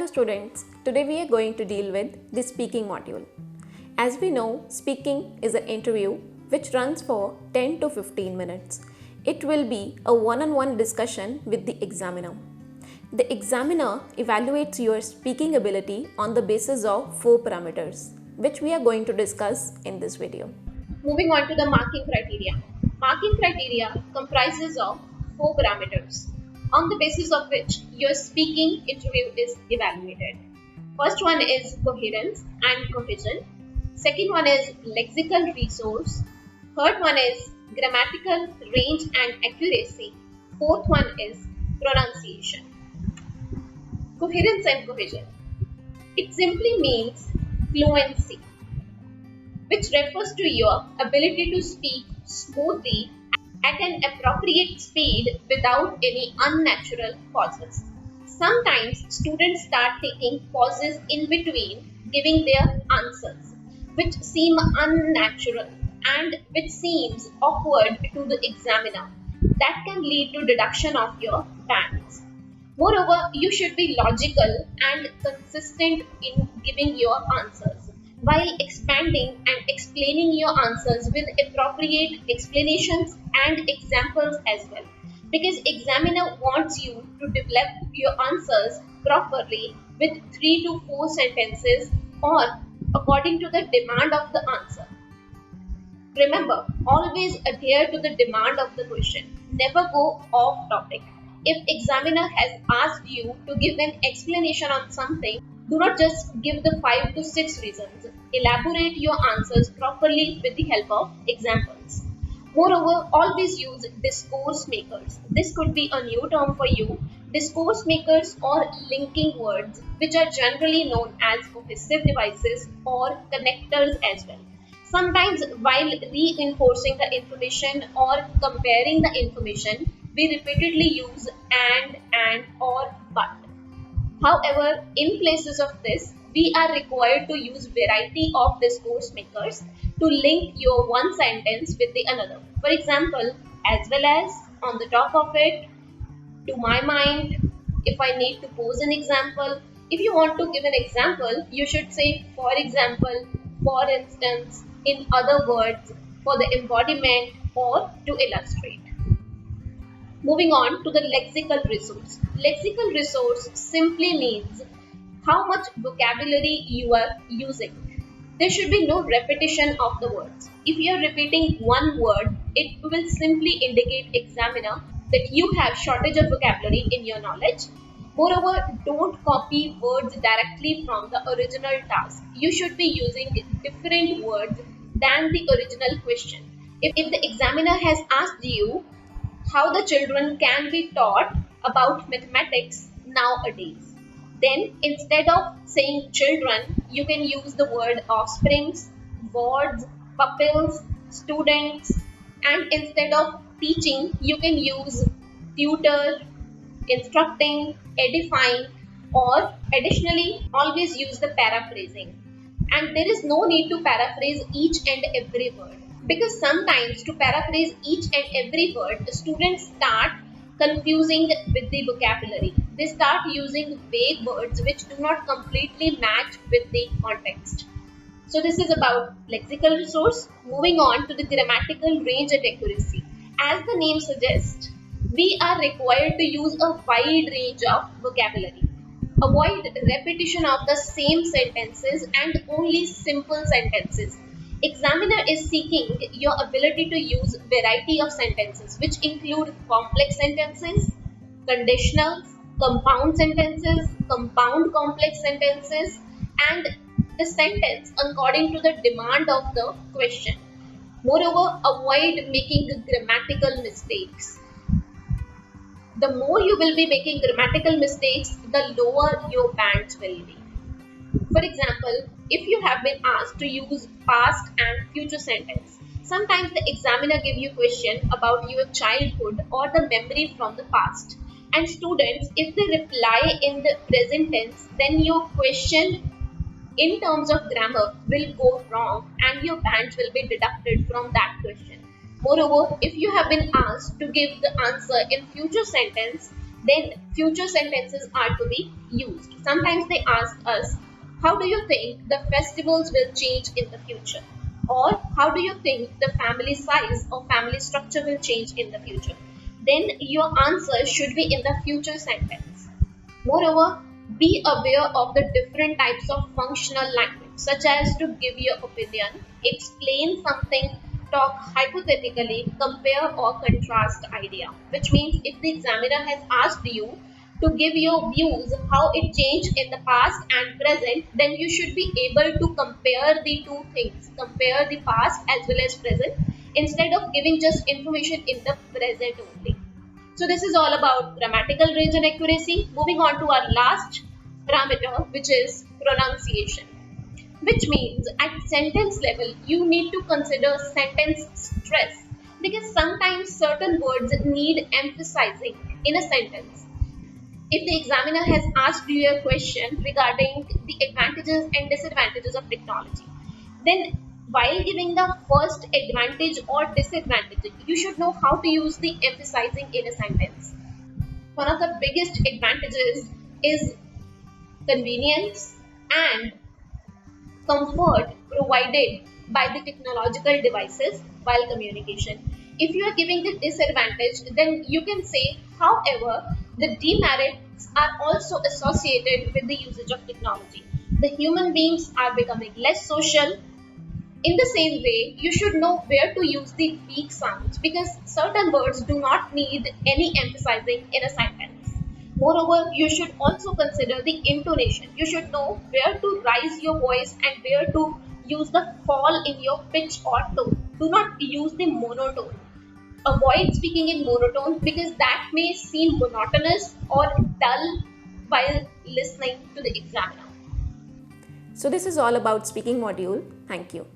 Hello students, today we are going to deal with the speaking module. As we know, speaking is an interview which runs for 10 to 15 minutes. It will be a one-on-one discussion with the examiner. The examiner evaluates your speaking ability on the basis of 4 parameters, which we are going to discuss in this video. Moving on to the marking criteria. Marking criteria comprises of 4 parameters on the basis of which your speaking interview is evaluated. First one is coherence and cohesion. Second one is lexical resource. Third one is grammatical range and accuracy. Fourth one is pronunciation. Coherence and cohesion. It simply means fluency, which refers to your ability to speak smoothly at an appropriate speed without any unnatural pauses. Sometimes students start taking pauses in between giving their answers, which seem unnatural and which seems awkward to the examiner. That can lead to deduction of your bands. Moreover, you should be logical and consistent in giving your answers, while expanding and explaining your answers with appropriate explanations and examples as well. Because examiner wants you to develop your answers properly with 3 to 4 sentences or according to the demand of the answer. Remember, always adhere to the demand of the question. Never go off topic. If examiner has asked you to give an explanation on something, do not just give the 5 to 6 reasons. Elaborate your answers properly with the help of examples. Moreover, always use discourse makers. This could be a new term for you. Discourse makers or linking words, which are generally known as cohesive devices or connectors as well. Sometimes while reinforcing the information or comparing the information, we repeatedly use and, or, but. However, in places of this, we are required to use variety of discourse makers to link your one sentence with the another. For example, as well as, on the top of it, to my mind, if I need to pose an example. If you want to give an example, you should say for example, for instance, in other words, for the embodiment or to illustrate. Moving on to the lexical resource. Lexical resource simply means how much vocabulary you are using. There should be no repetition of the words. If you are repeating one word, it will simply indicate examiner that you have shortage of vocabulary in your knowledge. Moreover, don't copy words directly from the original task. You should be using different words than the original question. If the examiner has asked you how the children can be taught about mathematics nowadays, then instead of saying children, you can use the word offsprings, wards, pupils, students, and instead of teaching, you can use tutor, instructing, edifying, or additionally always use the paraphrasing. And there is no need to paraphrase each and every word, because sometimes to paraphrase each and every word, the students start confusing with the vocabulary. They start using vague words which do not completely match with the context. So this is about lexical resource. Moving on to the grammatical range and accuracy. As the name suggests, we are required to use a wide range of vocabulary. Avoid repetition of the same sentences and only simple sentences. Examiner is seeking your ability to use variety of sentences, which include complex sentences, conditionals, compound sentences, compound complex sentences, and the sentence according to the demand of the question. Moreover, avoid making grammatical mistakes. The more you will be making grammatical mistakes, the lower your bands will be. For example, if you have been asked to use past and future sentence, sometimes the examiner give you question about your childhood or the memory from the past. And students, if they reply in the present tense, then your question in terms of grammar will go wrong and your bands will be deducted from that question. Moreover, if you have been asked to give the answer in future sentence, then future sentences are to be used. Sometimes they ask us, how do you think the festivals will change in the future? Or how do you think the family size or family structure will change in the future? Then your answer should be in the future sentence. Moreover, be aware of the different types of functional language, such as to give your opinion, explain something, talk hypothetically, compare or contrast idea. Which means if the examiner has asked you to give your views how it changed in the past and present, then you should be able to compare the two things, compare the past as well as present, instead of giving just information in the present only. So this is all about grammatical range and accuracy. Moving on to our last parameter, which is pronunciation, which means at sentence level, you need to consider sentence stress, because sometimes certain words need emphasizing in a sentence. If the examiner has asked you a question regarding the advantages and disadvantages of technology, then while giving the first advantage or disadvantage, you should know how to use the emphasizing in a sentence. One of the biggest advantages is convenience and comfort provided by the technological devices while communication. If you are giving the disadvantage, then you can say, however, the demerits are also associated with the usage of technology. The human beings are becoming less social. In the same way, you should know where to use the weak sounds, because certain words do not need any emphasizing in a sentence. Moreover, you should also consider the intonation. You should know where to raise your voice and where to use the fall in your pitch or tone. Do not use the monotone. Avoid speaking in monotone, because that may seem monotonous or dull while listening to the examiner. So this is all about speaking module. Thank you.